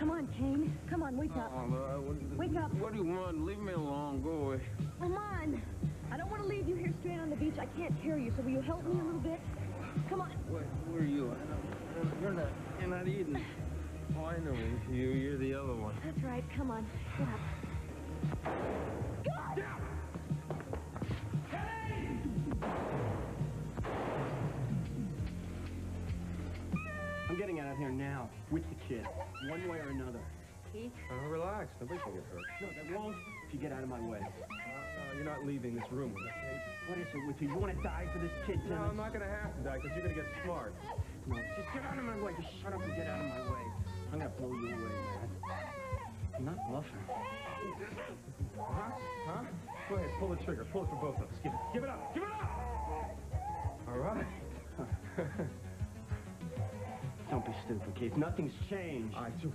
Come on, Kane. Come on, wake up. Wake up. What do you want? Leave me alone. Go away. Come on. I don't want to leave you here stranded on the beach. I can't carry you, so will you help me a little bit? Come on. Where are you? You're not Eden. Oh, I know you. You're the other one. That's right. Come on. Get up. God! Down! I'm getting out of here now, with the kid, one way or another. Keith? Relax. Nobody can get hurt. No, they won't if you get out of my way. No, you're not leaving this room. What is it with you? You want to die for this kid, Timmons? No, I'm not going to have to die, because you're going to get smart. No, just get out of my way. Just shut up and get out of my way. I'm going to blow you away, man. I'm not bluffing. Huh? Go ahead, pull the trigger. Pull it for both of us. Give it up. Give it up! All right. Don't be stupid, Keith. Nothing's changed. I do.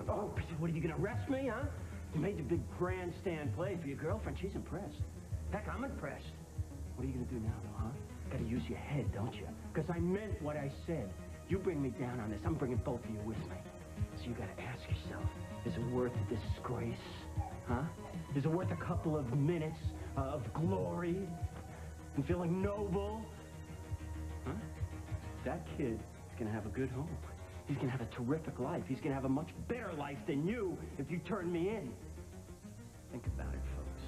Oh, what, are you going to arrest me, huh? You made the big grandstand play for your girlfriend. She's impressed. Heck, I'm impressed. What are you going to do now, though, huh? Got to use your head, don't you? Because I meant what I said. You bring me down on this, I'm bringing both of you with me. So you got to ask yourself, is it worth the disgrace? Huh? Is it worth a couple of minutes of glory and feeling noble? Huh? That kid is going to have a good home. He's going to have a terrific life. He's going to have a much better life than you if you turn me in. Think about it, folks.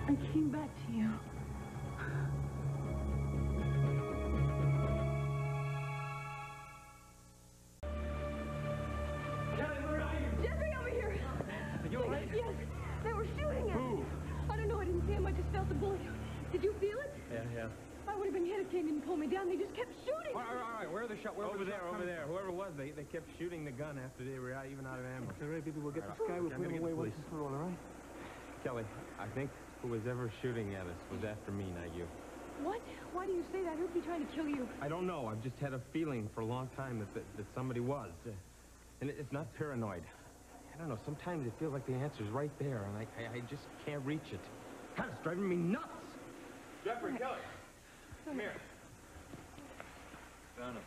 I came back to you. Kelly, where are you? Jeffrey, over here! Are you all right? Yes, they were shooting at me. Who? I don't know, I didn't see him, I just felt the bullet. Did you feel it? Yeah. I would have been hit if Kane didn't pull me down. They just kept shooting. All right. Where are the shots? Over there. Whoever it was, they kept shooting the gun after they were even out of ammo. Okay, right, baby, we'll get this guy. We'll put him away once and for all, all right? Kelly, I think who was ever shooting at us was after me, not you. What? Why do you say that? Who'd be trying to kill you? I don't know. I've just had a feeling for a long time that somebody was. And it's not paranoid. I don't know. Sometimes it feels like the answer's right there, and I just can't reach it. God, it's driving me nuts. Jeffrey, Kelly, come here. Found him.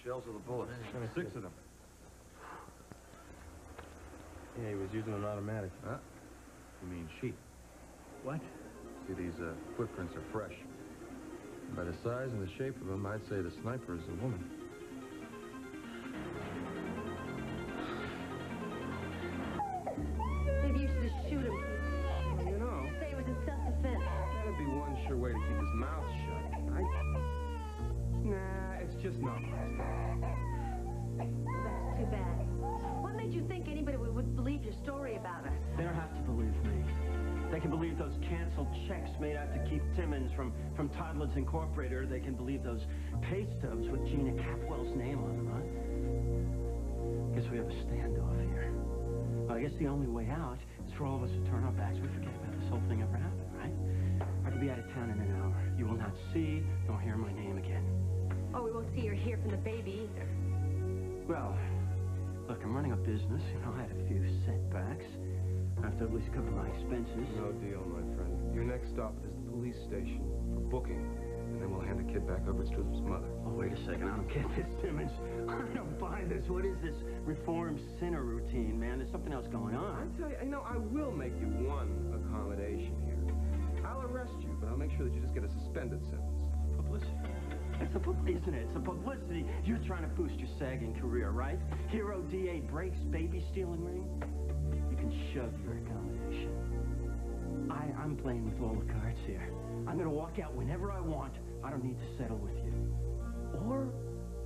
Shells of the bullets. 6 of them. Yeah, he was using an automatic. Huh? You mean sheep? What? See, these footprints are fresh. By the size and the shape of them, I'd say the sniper is a woman. Maybe you should just shoot him. Well, you know, Say it was in self-defense. that'd be one sure way to keep his mouth shut. Nah, it's just not. That's too bad. What made you think anybody would believe your story about us? They don't have to believe me. They can believe those canceled checks made out to keep Timmons from Toddlers Incorporated, or they can believe those pay stubs with Gina Capwell's name on them, huh? Guess we have a standoff here. Well, I guess the only way out is for all of us to turn our backs. We forget about this whole thing ever happened, right? I could be out of town in an hour. You will not see nor hear my name again. Oh, we won't see or hear from the baby either. Well, look, I'm running a business. You know, I had a few setbacks. I have to at least cover my expenses. No deal, my friend. Your next stop is the police station for booking, and then we'll hand the kid back over to his mother. Oh, wait a second. I don't get this, Timmons. I don't buy this. What is this reformed sinner routine, man? There's something else going on. I tell you, I will make you one accommodation here. I'll arrest you, but I'll make sure that you just get a suspended sentence. Publicity. It's the publicity, isn't it? It's the publicity. You're trying to boost your sagging career, right? Hero DA breaks baby stealing ring. You can shove your accommodation. I'm playing with all the cards here. I'm gonna walk out whenever I want. I don't need to settle with you. Or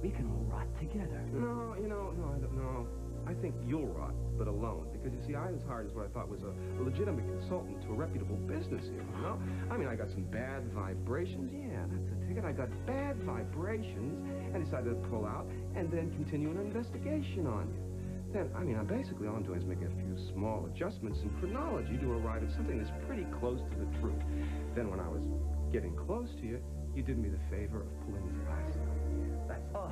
we can all rot together. No, I don't know. I think you'll rot, but alone. Because, you see, I was hired as what I thought was a legitimate consultant to a reputable business here, you know? I mean, I got some bad vibrations. Yeah, that's the ticket. I got bad vibrations and decided to pull out and then continue an investigation on you. Then, I mean, basically all I'm doing is making a few small adjustments in chronology to arrive at something that's pretty close to the truth. Then when I was getting close to you, you did me the favor of pulling this last That's... Oh,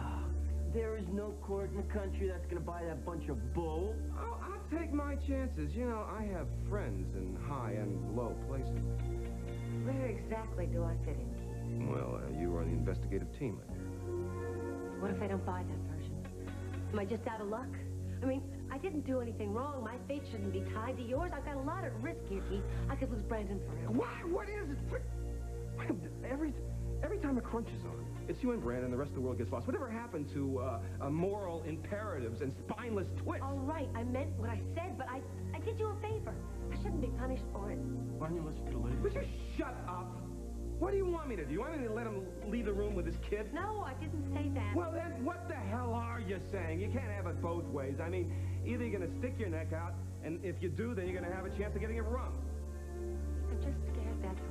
there is no court in the country that's gonna buy that bunch of bull. Oh, I'll take my chances. You know, I have friends in high and low places. Where exactly do I fit in, Keith? Well, you are the investigative team, my dear. What if I don't buy that version? Am I just out of luck? I mean, I didn't do anything wrong. My fate shouldn't be tied to yours. I've got a lot at risk here, Keith. I could lose Brandon forever. What is it? Every time a crunch is on, it's you and Brandon, the rest of the world gets lost. Whatever happened to moral imperatives and spineless twists? All right, I meant what I said, but I did you a favor. I shouldn't be punished for it. Why don't you listen to the lady? Would you shut up? What do you want me to do? You want me to let him leave the room with his kid? No, I didn't say that. Well, then what the hell are you saying? You can't have it both ways. I mean, either you're going to stick your neck out, and if you do, then you're going to have a chance of getting it wrong. I'm just scared, that's all.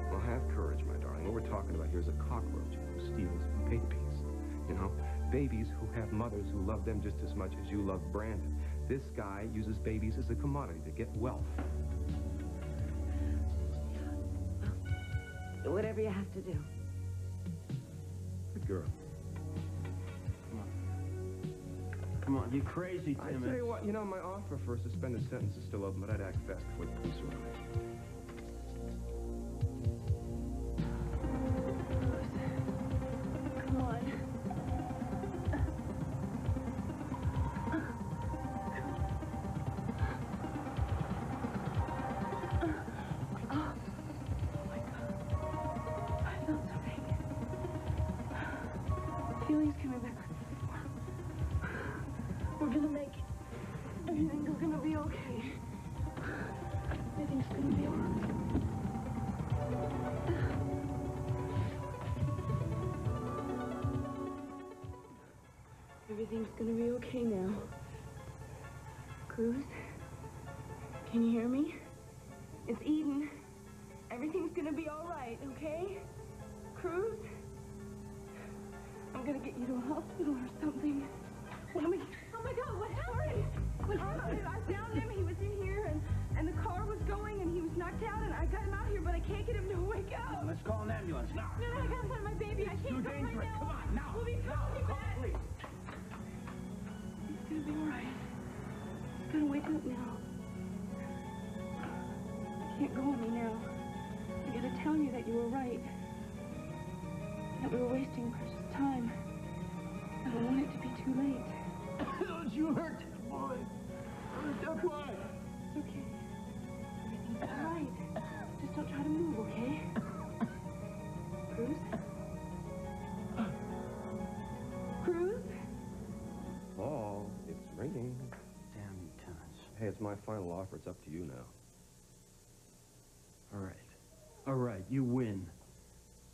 Well, have courage, my darling. What we're talking about here is a cockroach who steals babies. You know, babies who have mothers who love them just as much as you love Brandon. This guy uses babies as a commodity to get wealth. Whatever you have to do. Good girl. Come on. Come on, you crazy, I Tim. tell you what, you know, my offer for a suspended sentence is still open, but I'd act fast before the police arrive. Come on. Feelings coming back like before. We're gonna make it. Everything's gonna be okay. Everything's gonna be alright. Everything's gonna be okay now. Cruz? Can you hear me? It's Eden. Everything's gonna be alright, okay? Cruz? I'm gonna get you to a hospital or something. Oh my God, what happened? What happened? I found him, he was in here, and the car was going, and he was knocked out, and I got him out here, but I can't get him to wake up. Let's call an ambulance now. No, I gotta find my baby. I can't go right now. Come on, now. We'll be calling Call back. the police. He's gonna be alright. He's gonna wake up now. I can't go on me now. I gotta tell you that you were right. That we were wasting precious time. I don't want it to be too late. Don't you hurt that boy. Hurt that boy. It's okay. Everything's all right. Just don't try to move, okay? Cruz? Cruz? Paul, it's ringing. Damn you, Terrence. Hey, it's my final offer. It's up to you now. All right. All right, you win.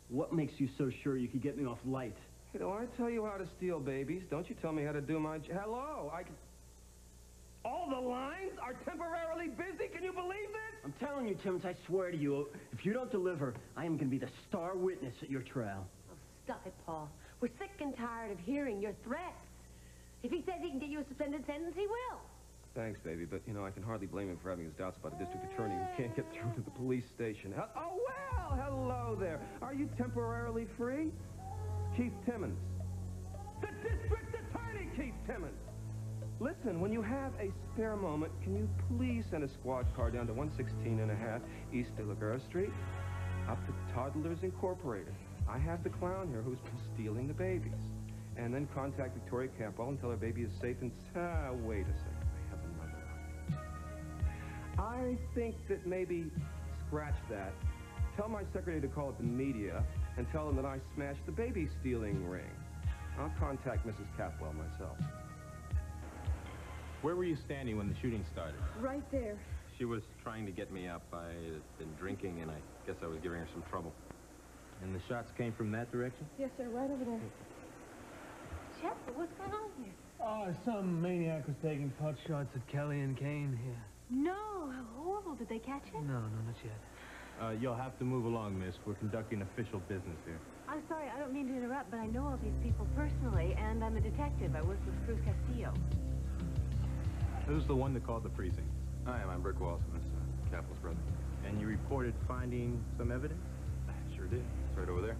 What makes you so sure you could get me off light? Hey, don't I tell you how to steal babies? Don't you tell me how to do my Hello, I can... All the lines are temporarily busy? Can you believe this? I'm telling you, Timmons, I swear to you, if you don't deliver, I am going to be the star witness at your trial. Oh, stop it, Paul. We're sick and tired of hearing your threats. If he says he can get you a suspended sentence, he will. Thanks, baby, but, you know, I can hardly blame him for having his doubts about a district attorney who can't get through to the police station. Oh, well, hello there. Are you temporarily free? Keith Timmons. The district attorney, Keith Timmons. Listen, when you have a spare moment, can you please send a squad car down to 116.5 East De La Guerra Street? Up to Toddlers Incorporated. I have the clown here who's been stealing the babies. And then contact Victoria Capwell and tell her baby is safe and... wait a second. I think that maybe scratch that. Tell my secretary to call up the media and tell them that I smashed the baby-stealing ring. I'll contact Mrs. Capwell myself. Where were you standing when the shooting started? Right there. She was trying to get me up. I had been drinking, and I guess I was giving her some trouble. And the shots came from that direction? Yes, sir, right over there. Jeff, what's going on here? Oh, some maniac was taking pot shots at Kelly and Kane here. No, how horrible. Did they catch him? No, not yet. You'll have to move along, miss. We're conducting official business here. I'm sorry, I don't mean to interrupt, but I know all these people personally, and I'm a detective. I work with Cruz Castillo. Who's the one that called the precinct? Hi, I'm Brick Walson. It's Capwell's brother. And you reported finding some evidence? Sure did. It's right over there.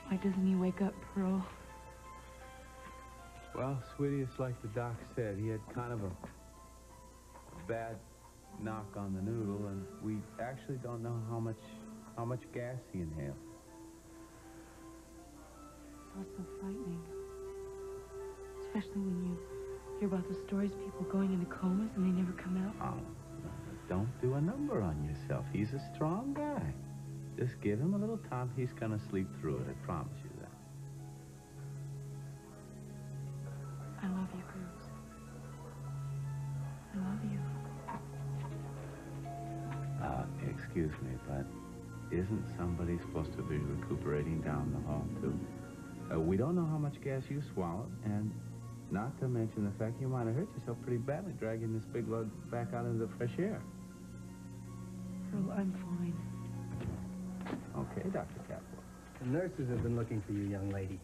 Why doesn't he wake up, Pearl? Well, sweetie, it's like the doc said. He had kind of a bad knock on the noodle, and we actually don't know how much gas he inhaled. Oh, it's so frightening. Especially when you hear about the stories of people going into comas and they never come out. Oh, don't do a number on yourself. He's a strong guy. Just give him a little time. He's gonna sleep through it, I promise you that. I love you, Cruz. I love you. Excuse me, but isn't somebody supposed to be recuperating down the hall, too? We don't know how much gas you swallowed, and not to mention the fact you might have hurt yourself pretty badly dragging this big lug back out into the fresh air. Pearl, I'm fine. Okay, Dr. Capwell. The nurses have been looking for you, young lady.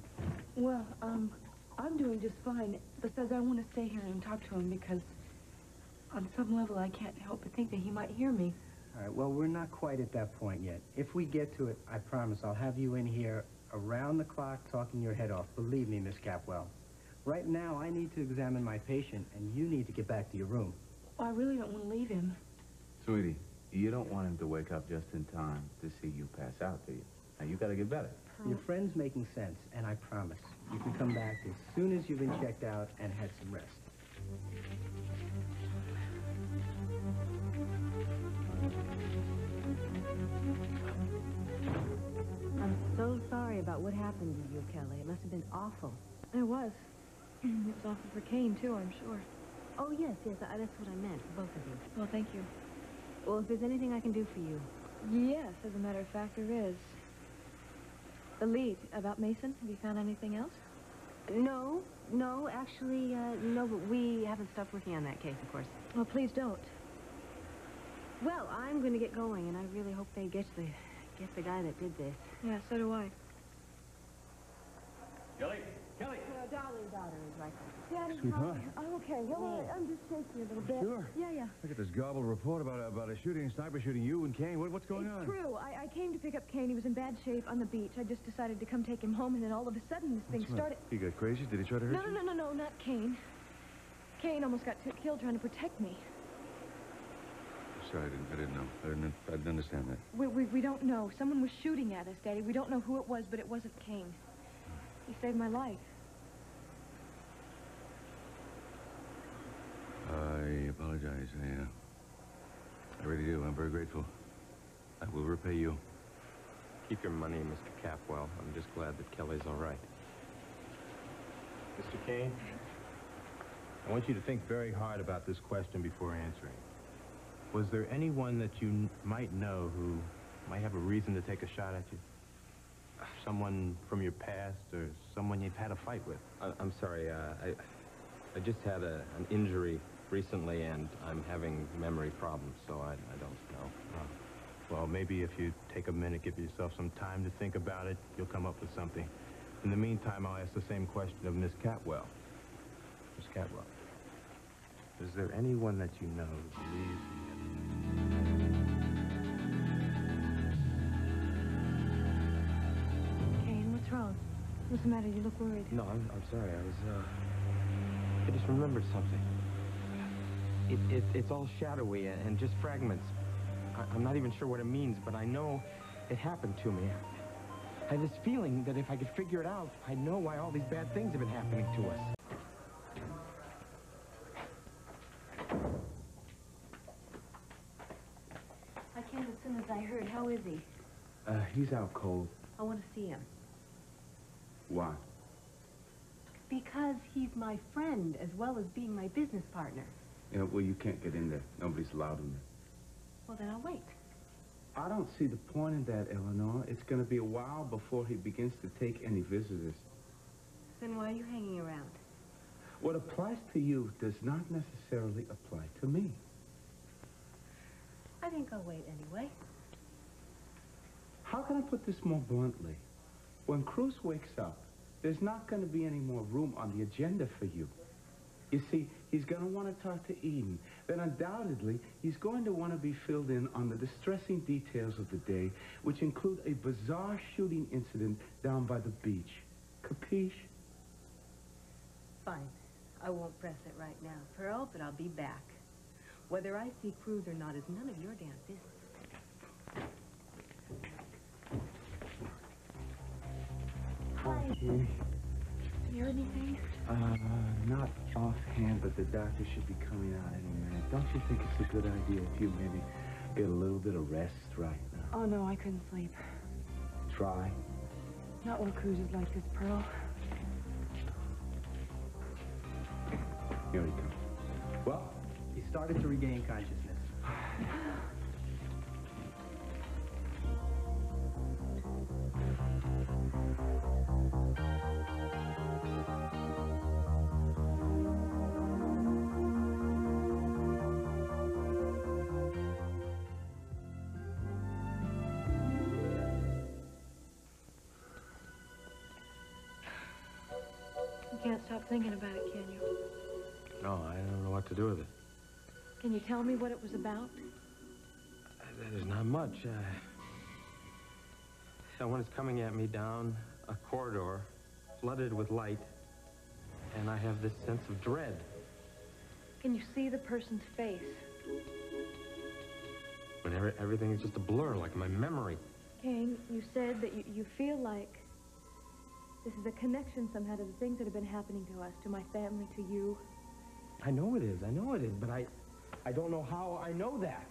Well, I'm doing just fine. Besides, I want to stay here and talk to him because on some level I can't help but think that he might hear me. All right, well, we're not quite at that point yet. If we get to it, I promise I'll have you in here around the clock talking your head off. Believe me, Miss Capwell. Right now, I need to examine my patient, and you need to get back to your room. Oh, I really don't want to leave him. Sweetie, you don't want him to wake up just in time to see you pass out, do you? Now, you gotta get better. Pearl. Your friend's making sense, and I promise you can come back as soon as you've been checked out and had some rest. I'm so sorry about what happened to you, Kelly. It must have been awful. It was. It was awful for Kane, too, I'm sure. Oh, yes, that's what I meant, for both of you. Well, thank you. Well, if there's anything I can do for you. Yes, as a matter of fact, there is. The lead, about Mason, have you found anything else? No, actually, no, but we haven't stopped working on that case, of course. Well, please don't. Well, I'm going to get going, and I really hope they get the guy that did this. Yeah, so do I. Kelly! Darling daughter is right there. Daddy, Sweetheart. I'm okay. Well, I'm just shaky a little bit. Sure. Yeah. Look at this garbled report about a shooting, sniper shooting you and Kane. What's going on? It's true. I came to pick up Kane. He was in bad shape on the beach. I just decided to come take him home, and then all of a sudden this thing started... He got crazy? Did he try to hurt you? No, not Kane. Kane almost got killed trying to protect me. Sorry, I didn't know. I didn't understand that. We don't know. Someone was shooting at us, Daddy. We don't know who it was, but it wasn't Kane. He saved my life. I apologize. I really do. I'm very grateful. I will repay you. Keep your money, Mr. Capwell. I'm just glad that Kelly's all right. Mr. Kane, I want you to think very hard about this question before answering. Was there anyone that you might know who might have a reason to take a shot at you? Someone from your past or someone you've had a fight with? I'm sorry, I just had an injury recently, and I'm having memory problems, so I don't know. Well, maybe if you take a minute, give yourself some time to think about it, you'll come up with something. In the meantime, I'll ask the same question of Miss Capwell. Miss Capwell, is there anyone that you know who believes Kane, what's wrong? What's the matter? You look worried. No, I'm sorry. I just remembered something. It's all shadowy and just fragments. I'm not even sure what it means, but I know it happened to me. I had this feeling that if I could figure it out, I'd know why all these bad things have been happening to us. I came as soon as I heard. How is he? He's out cold. I want to see him. Why? Because he's my friend as well as being my business partner. Yeah, well, you can't get in there. Nobody's allowed in there. Well, then I'll wait. I don't see the point in that, Eleanor. It's going to be a while before he begins to take any visitors. Then why are you hanging around? What applies to you does not necessarily apply to me. I think I'll wait anyway. How can I put this more bluntly? When Cruz wakes up, there's not going to be any more room on the agenda for you. You see, he's going to want to talk to Eden. Then undoubtedly, he's going to want to be filled in on the distressing details of the day, which include a bizarre shooting incident down by the beach. Capiche? Fine. I won't press it right now, Pearl, but I'll be back. Whether I see Cruz or not is none of your damn business. Hi. You hear anything? Not offhand, but the doctor should be coming out any minute. Don't you think it's a good idea if you maybe get a little bit of rest right now? Oh, no, I couldn't sleep. Try. Not when Cruz is like this, Pearl. Here he comes. Well, he started to regain consciousness. You can't stop thinking about it, can you? No, I don't know what to do with it. Can you tell me what it was about? There's not much. Someone is coming at me down a corridor, flooded with light, and I have this sense of dread. Can you see the person's face? When everything is just a blur, like my memory. Kane, you said that you feel like this is a connection somehow to the things that have been happening to us, to my family, to you. I know it is, but I don't know how I know that.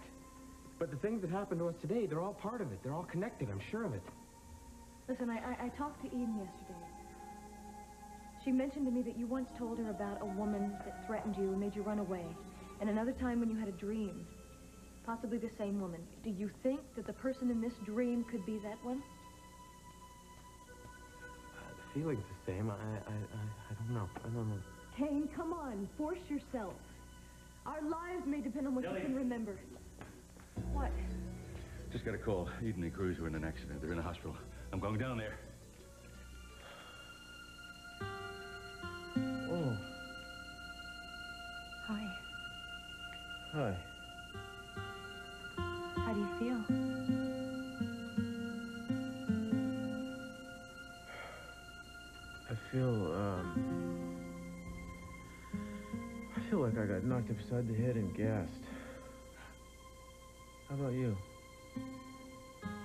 But the things that happened to us today, they're all part of it. They're all connected, I'm sure of it. Listen, I talked to Eden yesterday. She mentioned to me that you once told her about a woman that threatened you and made you run away. And another time when you had a dream. Possibly the same woman. Do you think that the person in this dream could be that one? The feeling's the same. I don't know. I don't know. Kane, come on. Force yourself. Our lives may depend on what you can remember. What? Just got a call. Eden&Cruz were in an accident. They're in the hospital. I'm going down there. Oh. Hi. Hi. How do you feel? I feel like I got knocked upside the head and gassed. How about you?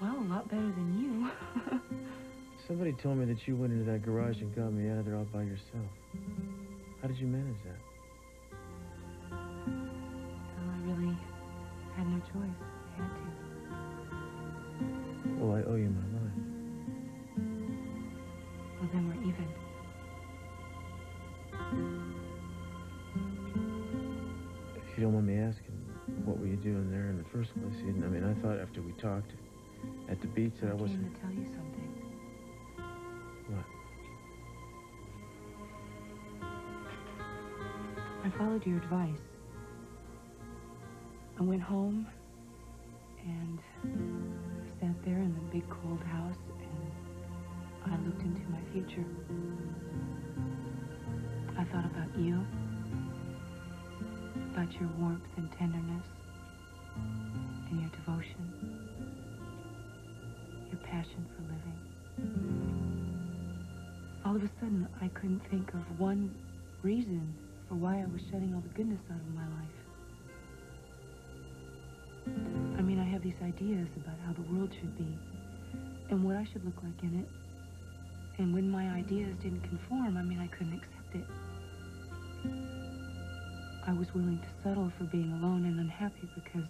Well, a lot better than you. Somebody told me that you went into that garage and got me out of there all by yourself. How did you manage that? Well, I really had no choice. I had to. Well, I owe you my life. Well, then we're even. If you don't mind me asking, what were you doing there in the first place, Eden? I mean, I thought after we talked at the beach that I wasn't... I came to tell you something. What? I followed your advice. I went home and I sat there in the big cold house and I looked into my future. I thought about you, about your warmth and tenderness, and your devotion, your passion for living. All of a sudden, I couldn't think of one reason for why I was shutting all the goodness out of my life. I mean, I have these ideas about how the world should be, and what I should look like in it. And when my ideas didn't conform, I mean, I couldn't accept it. I was willing to settle for being alone and unhappy because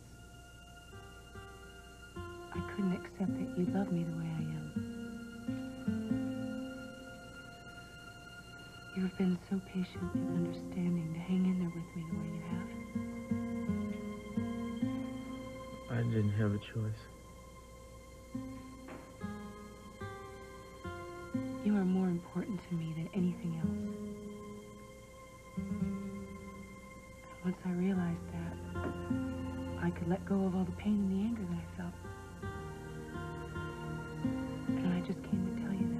I couldn't accept that you love me the way I am. You've been so patient and understanding to hang in there with me the way you have. I didn't have a choice. You are more important to me than anything else. And once I realized that, I could let go of all the pain and the anger that I felt. And I just came to tell you that.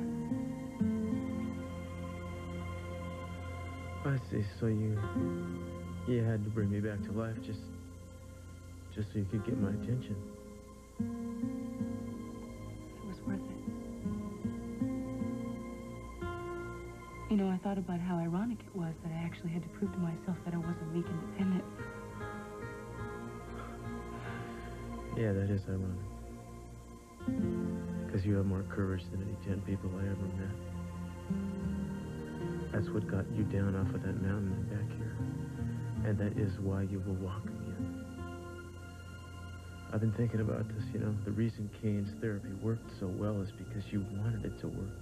I see, so you had to bring me back to life just so you could get my attention. It was worth it. You know, I thought about how ironic it was that I actually had to prove to myself that I wasn't weak and dependent. Yeah, that is ironic. Because you have more courage than any 10 people I ever met. That's what got you down off of that mountain and back here. And that is why you will walk again. I've been thinking about this, you know. The reason Kane's therapy worked so well is because you wanted it to work.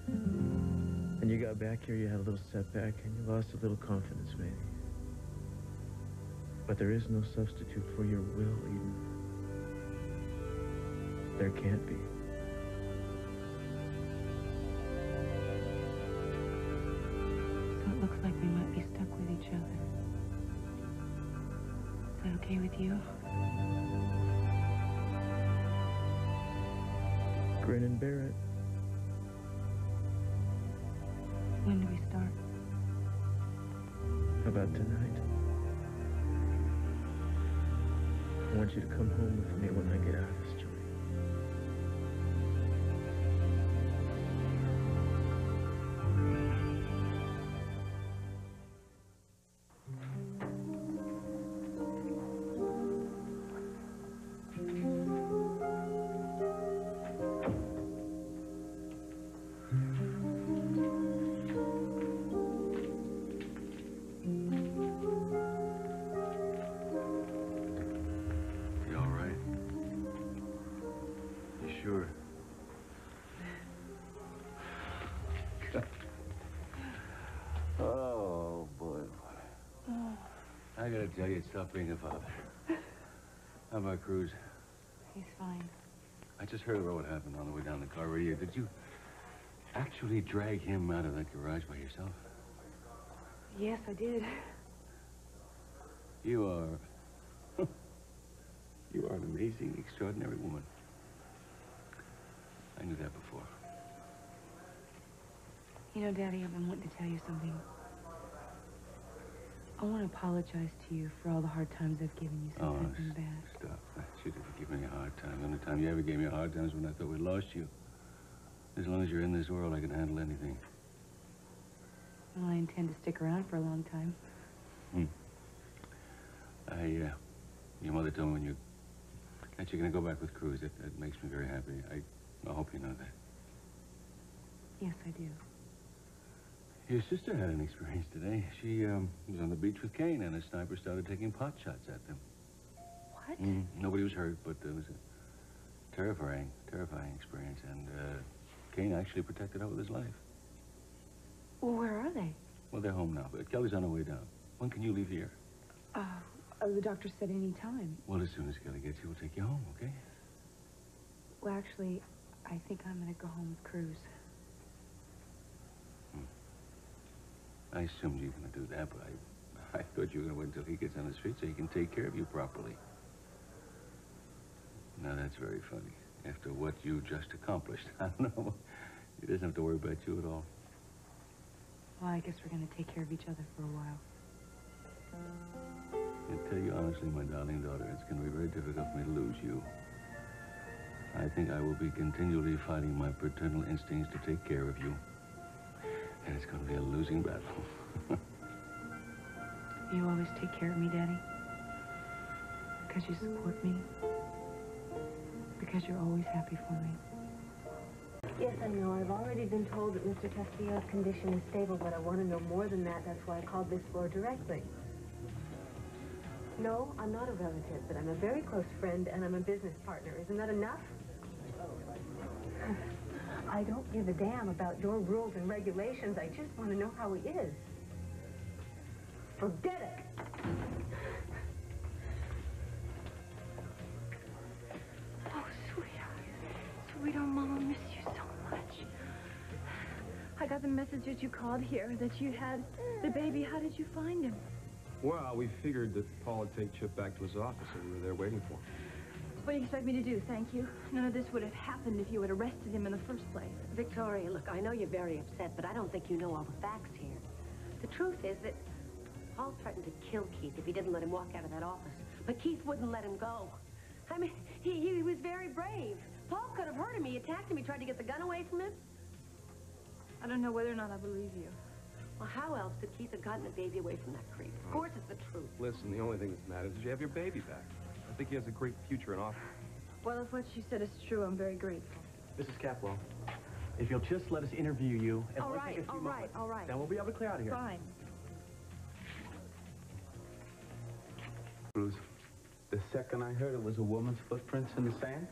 And you got back here, you had a little setback, and you lost a little confidence, maybe. But there is no substitute for your will, Eden. There can't be. So it looks like we might be stuck with each other. Is that okay with you? Grin and bear it. When do we start? How about tonight? I want you to come home with me when I get out of this joint. Sure. Oh, boy. I gotta tell you, stop being a father. How about Cruz? He's fine. I just heard about what happened on the way down the car radio. Did you actually drag him out of that garage by yourself? Yes, I did. You are... you are an amazing, extraordinary woman. I knew that before. You know, Daddy, I've been wanting to tell you something. I want to apologize to you for all the hard times I've given you since I've been bad. Stop. You didn't give me a hard time. The only time you ever gave me a hard time is when I thought we lost you. As long as you're in this world, I can handle anything. Well, I intend to stick around for a long time. Your mother told me that you're going to go back with Cruz. That makes me very happy. I hope you know that. Yes, I do. Your sister had an experience today. She was on the beach with Kane, and a sniper started taking pot shots at them. What? Nobody was hurt, but it was a terrifying experience, and Kane actually protected her with his life. Well, where are they? Well, they're home now, but Kelly's on her way down. When can you leave here? The doctor said any time. Well, as soon as Kelly gets here, we'll take you home, okay? Well, actually, I think I'm going to go home with Cruz. I assumed you were going to do that, but I thought you were going to wait until he gets on his feet so he can take care of you properly. Now, that's very funny. After what you just accomplished. I don't know. He doesn't have to worry about you at all. Well, I guess we're going to take care of each other for a while. I tell you honestly, my darling daughter, it's going to be very difficult for me to lose you. I think I will be continually fighting my paternal instincts to take care of you. And it's going to be a losing battle. You always take care of me, Daddy? Because you support me? Because you're always happy for me? Yes, I know. I've already been told that Mr. Castillo's condition is stable, but I want to know more than that. That's why I called this floor directly. No, I'm not a relative, but I'm a very close friend, and I'm a business partner. Isn't that enough? I don't give a damn about your rules and regulations. I just want to know how he is. Forget it. Oh, sweetheart. Sweetheart, Mama miss you so much. I got the message that you called here, that you had the baby. How did you find him? Well, we figured that Paul would take Chip back to his office, and we were there waiting for him. What do you expect me to do? Thank you. None of this would have happened if you had arrested him in the first place. Victoria, look, I know you're very upset, but I don't think you know all the facts here. The truth is that Paul threatened to kill Keith if he didn't let him walk out of that office. But Keith wouldn't let him go. I mean, he was very brave. Paul could have hurt him. He attacked him. He tried to get the gun away from him. I don't know whether or not I believe you. Well, how else could Keith have gotten the baby away from that creep? Of course it's the truth. Listen, the only thing that matters is you have your baby back. I think he has a great future in office. Well, if what she said is true, I'm very grateful. Mrs. Capwell, if you'll just let us interview you, and All we'll right, take a few all right, moments, all right. then we'll be able to clear out of here. Fine. Cruz, the second I heard it was a woman's footprints in the sand,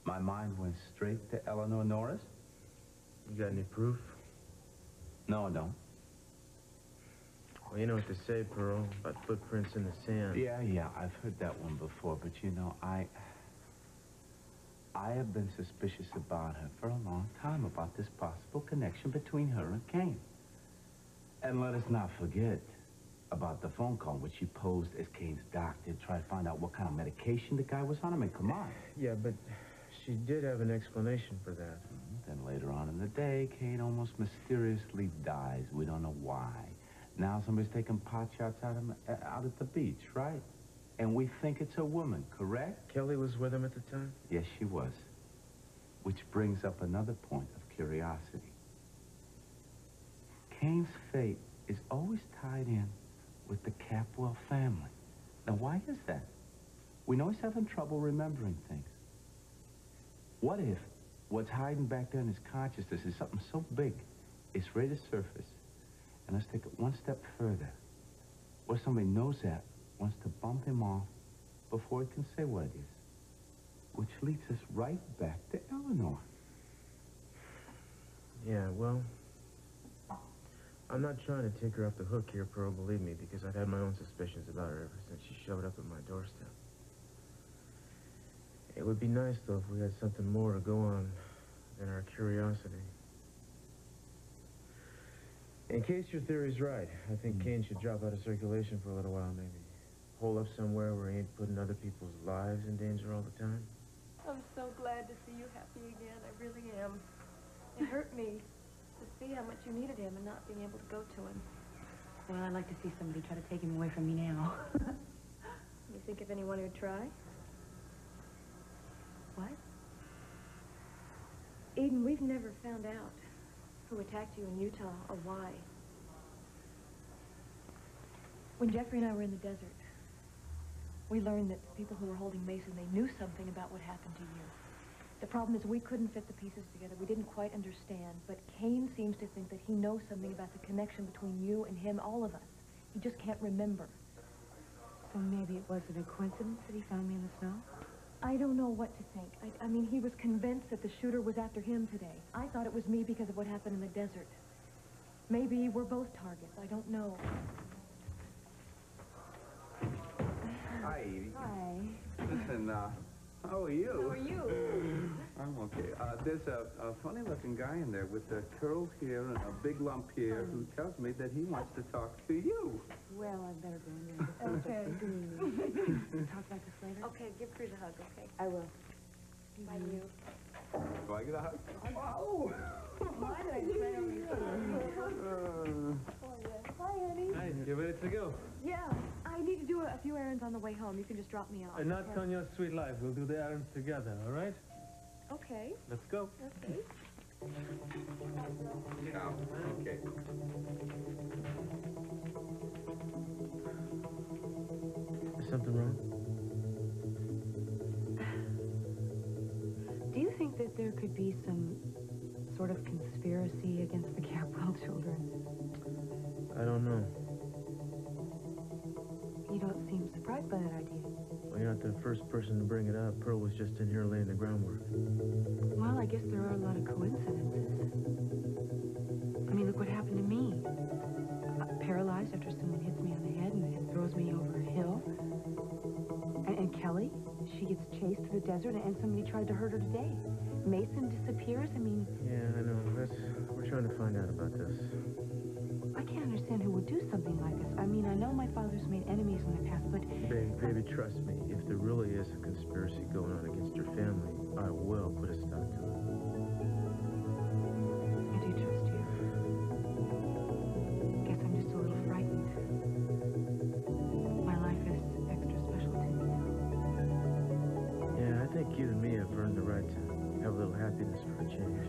my mind went straight to Eleanor Norris. You got any proof? No, I don't. Well, you know what to say, Pearl, about footprints in the sand. Yeah, I've heard that one before, but you know, I have been suspicious about her for a long time, about this possible connection between her and Kane. And let us not forget about the phone call in which she posed as Kane's doctor to try to find out what kind of medication the guy was on. I mean, come on. Yeah, but she did have an explanation for that. Then later on in the day, Kane almost mysteriously dies. We don't know why. Now somebody's taking pot shots out at the beach, right? And we think it's a woman, correct? Kelly was with him at the time? Yes, she was. Which brings up another point of curiosity. Kane's fate is always tied in with the Capwell family. Now, why is that? We know he's having trouble remembering things. What if what's hiding back there in his consciousness is something so big, it's ready to surface? And let's take it one step further. What if somebody knows that, wants to bump him off before he can say what it is? Which leads us right back to Eleanor. Yeah, well, I'm not trying to take her off the hook here, Pearl, believe me, because I've had my own suspicions about her ever since she showed up at my doorstep. It would be nice, though, if we had something more to go on than our curiosity. In case your theory's right, I think Kane should drop out of circulation for a little while, maybe. Hole up somewhere where he ain't putting other people's lives in danger all the time. I'm so glad to see you happy again. I really am. It hurt me to see how much you needed him and not being able to go to him. Well, I'd like to see somebody try to take him away from me now. You think of anyone who'd try? What? Eden, we've never found out who attacked you in Utah or why. When Jeffrey and I were in the desert, we learned that the people who were holding Mason, they knew something about what happened to you. The problem is we couldn't fit the pieces together. We didn't quite understand, but Kane seems to think that he knows something about the connection between you and him, all of us. He just can't remember. So maybe it wasn't a coincidence that he found me in the snow? I don't know what to think. I mean, he was convinced that the shooter was after him today. I thought it was me because of what happened in the desert. Maybe we're both targets. I don't know. Hi, Edie. Hi. Listen, how are you? How are you? I'm okay. There's a funny-looking guy in there with curls here and a big lump here who tells me that he wants to talk to you. Well, I'd better go in there. Okay. Talk about this later? Okay, give Cruz a hug, okay? I will. Bye, you. Do I get a hug? Wow! Why did I play on you? Hi, honey. Hi, you ready to go? Yeah, I need to do a few errands on the way home. You can just drop me off. And not on your sweet life. We'll do the errands together, all right? Okay. Let's go. Okay. Yeah, okay. Is something wrong? Do you think that there could be some sort of conspiracy against the Capwell children? I don't know. You don't seem surprised by that idea. Well, you're not the first person to bring it up. Pearl was just in here laying the groundwork. Well, I guess there are a lot of coincidences. I mean, look what happened to me. Paralyzed after someone hits me on the head and throws me over a hill. And Kelly, she gets chased through the desert, and somebody tried to hurt her today. Mason disappears. I mean... Yeah, I know. We're trying to find out about this. I can't understand who would do something like this. I mean, I know my father's made enemies in the past, but... Baby, trust me. If there really is a conspiracy going on against your family, I will put a stop to it. I do trust you. Guess I'm just a little frightened. My life is extra special to me. Yeah, I think you and me have earned the right to have a little happiness for a change.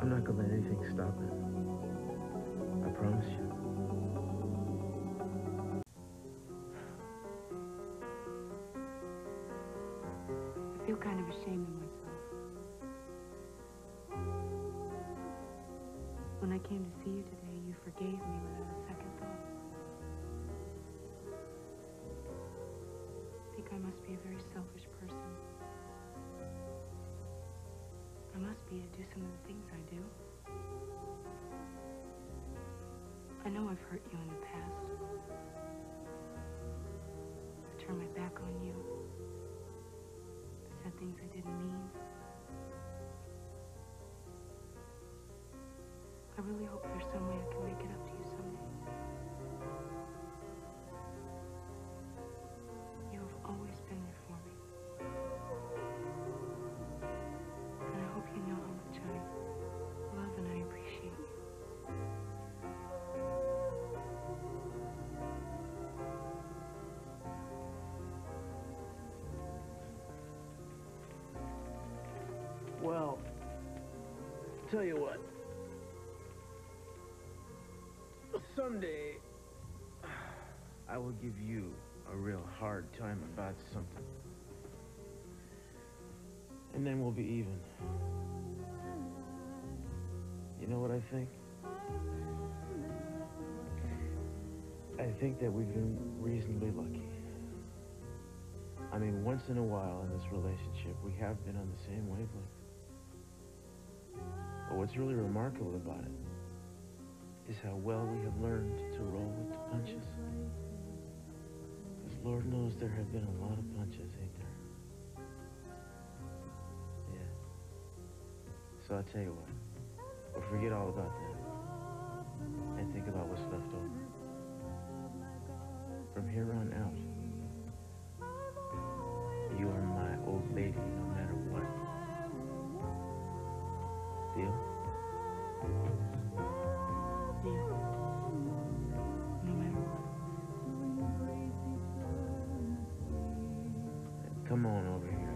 I'm not gonna let anything stop it. I promise you. I feel kind of ashamed of myself. When I came to see you today, you forgave me without a second thought. I think I must be a very selfish person. I must be to do some of the things I do. I know I've hurt you in the past. I turned my back on you. I said things I didn't mean. I really hope there's some way I can make it up to you someday. You have always been there for me. And I hope you know how much I love and I appreciate you. Well, tell you what. Someday, I will give you a real hard time about something. And then we'll be even. You know what I think? I think that we've been reasonably lucky. I mean, once in a while in this relationship, we have been on the same wavelength. But what's really remarkable about it is how well we have learned to roll with the punches. Because Lord knows there have been a lot of punches, ain't there? Yeah. So I'll tell you what. We'll forget all about that. And think about what's left over. From here on out, you are my old lady no matter what. Deal? Come on over here.